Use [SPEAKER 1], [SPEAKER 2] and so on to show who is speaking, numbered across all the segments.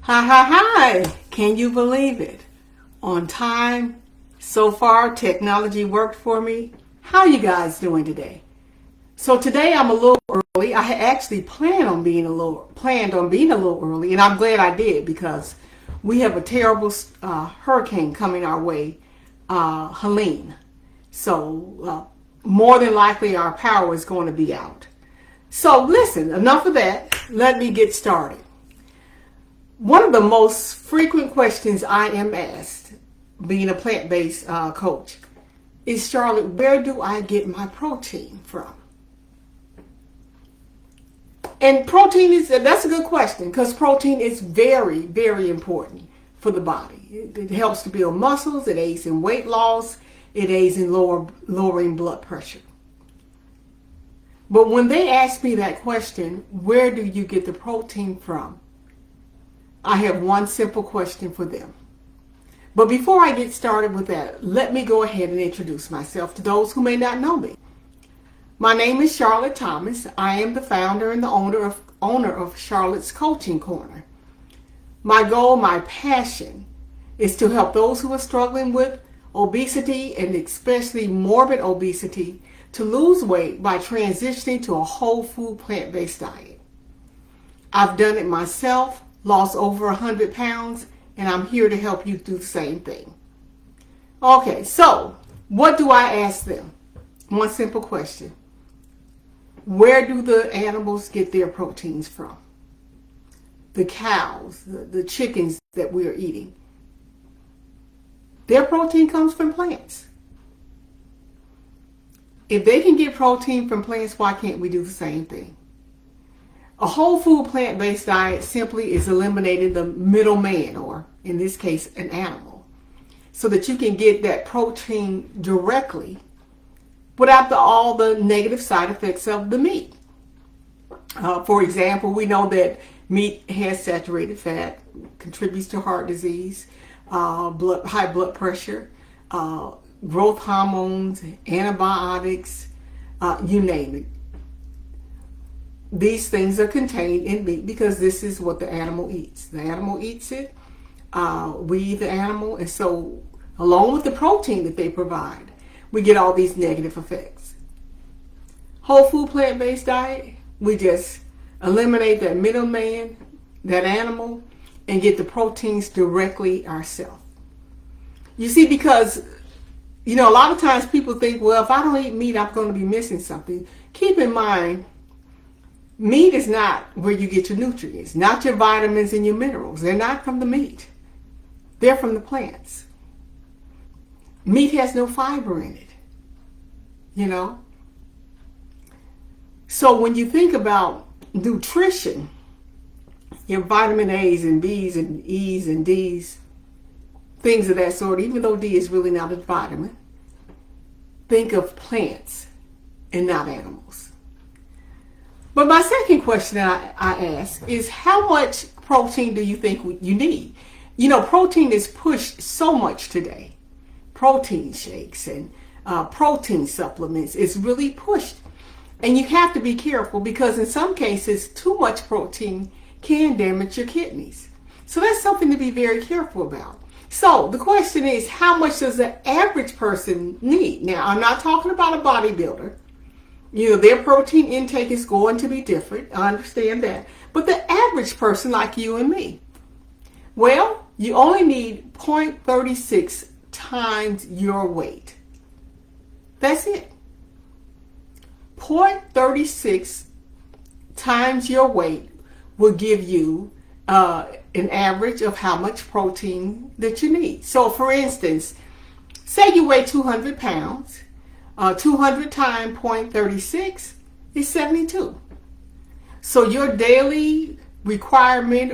[SPEAKER 1] Hi, hi, hi. Can you believe it? On time. So far, technology worked for me. How are you guys doing today? So today I'm a little early. I had actually planned on being a little early, and I'm glad I did because we have a terrible hurricane coming our way, Helene. So more than likely our power is going to be out. So listen, enough of that. Let me get started. One of the most frequent questions I am asked, being a plant-based coach, is, Charlotte, where do I get my protein from? And that's a good question because protein is very, very important for the body. It helps to build muscles, it aids in weight loss, it aids in lowering blood pressure. But when they ask me that question, where do you get the protein from? I have one simple question for them. But before I get started with that, let me go ahead and introduce myself to those who may not know me. My name is Charlotte Thomas. I am the founder and the owner of Charlotte's Coaching Corner. My goal, my passion, is to help those who are struggling with obesity and especially morbid obesity to lose weight by transitioning to a whole food plant-based diet. I've done it myself, lost over 100 pounds, and I'm here to help you do the same thing. Okay, so what do I ask them? One simple question. Where do the animals get their proteins from? The cows, the chickens that we're eating. Their protein comes from plants. If they can get protein from plants, why can't we do the same thing? A whole food plant-based diet simply is eliminating the middleman, or in this case, an animal, so that you can get that protein directly without all the negative side effects of the meat. For example, we know that meat has saturated fat, contributes to heart disease, high blood pressure, growth hormones, antibiotics, you name it. These things are contained in meat because this is what the animal eats. The animal eats it, we eat the animal, and so along with the protein that they provide, we get all these negative effects. Whole food plant-based diet, we just eliminate that middleman, that animal, and get the proteins directly ourselves. You see, because, a lot of times people think, well, if I don't eat meat, I'm going to be missing something. Keep in mind, meat is not where you get your nutrients, not your vitamins and your minerals. They're not from the meat. They're from the plants. Meat has no fiber in it, So when you think about nutrition, your vitamin A's and B's and E's and D's, things of that sort, even though D is really not a vitamin, think of plants and not animals. But my second question I ask is, how much protein do you think you need? Protein is pushed so much today. Protein shakes and protein supplements is really pushed. And you have to be careful because in some cases, too much protein can damage your kidneys. So that's something to be very careful about. So the question is, how much does the average person need? Now, I'm not talking about a bodybuilder. Their protein intake is going to be different. I understand that. But the average person like you and me, well, you only need 0.36 times your weight. That's it. 0.36 times your weight will give you an average of how much protein that you need. So for instance, say you weigh 200 pounds. 200 times 0.36 is 72. So your daily requirement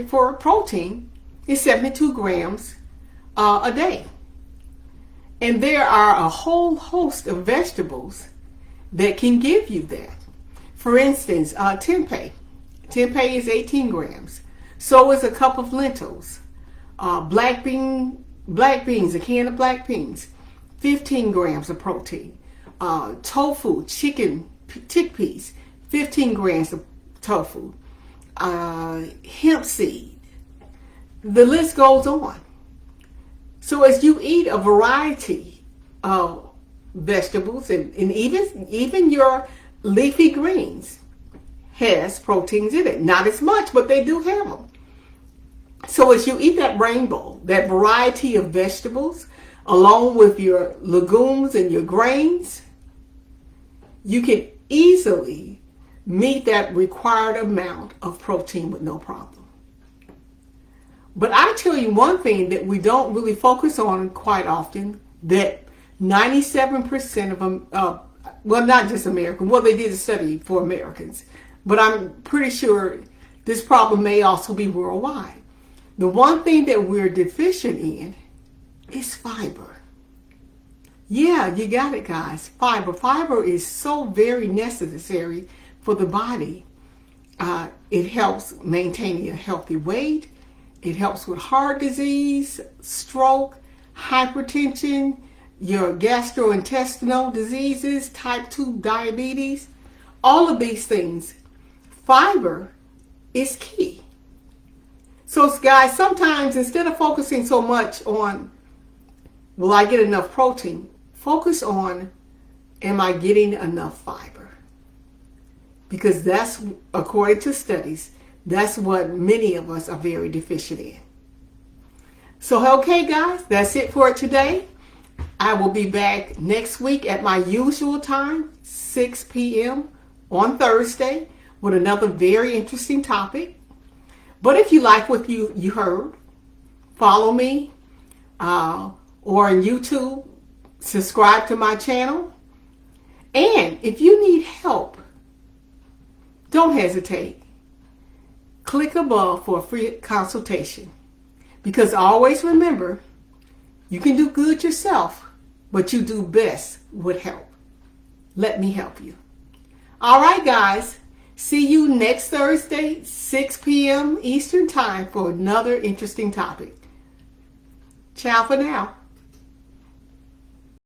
[SPEAKER 1] for protein is 72 grams a day. And there are a whole host of vegetables that can give you that. For instance, tempeh. Tempeh is 18 grams. So is a cup of lentils. Black beans, a can of black beans, 15 grams of protein. Tofu, chickpeas, 15 grams of tofu. hemp seed. The list goes on. So as you eat a variety of vegetables and even your leafy greens has proteins in it. Not as much, but they do have them. So as you eat that rainbow, that variety of vegetables, along with your legumes and your grains, you can easily meet that required amount of protein with no problem. But I tell you one thing that we don't really focus on quite often, that 97% of them, well, not just Americans, well, they did a study for Americans, but I'm pretty sure this problem may also be worldwide. The one thing that we're deficient in is fiber. Yeah, you got it, guys. Fiber. Fiber is so very necessary for the body. It helps maintaining a healthy weight. It helps with heart disease, stroke, hypertension, your gastrointestinal diseases, type 2 diabetes, all of these things. Fiber is key. So guys, sometimes instead of focusing so much on, will I get enough protein? Focus on, am I getting enough fiber? Because that's, according to studies, that's what many of us are very deficient in. So, okay guys, that's it for today. I will be back next week at my usual time, 6 p.m. on Thursday, with another very interesting topic. But if you like what you heard, follow me or on YouTube, subscribe to my channel. And if you need help, don't hesitate. Click above for a free consultation. Because always remember, you can do good yourself, but you do best with help. Let me help you. All right, guys. See you next Thursday, 6 p.m. Eastern Time for another interesting topic. Ciao for now.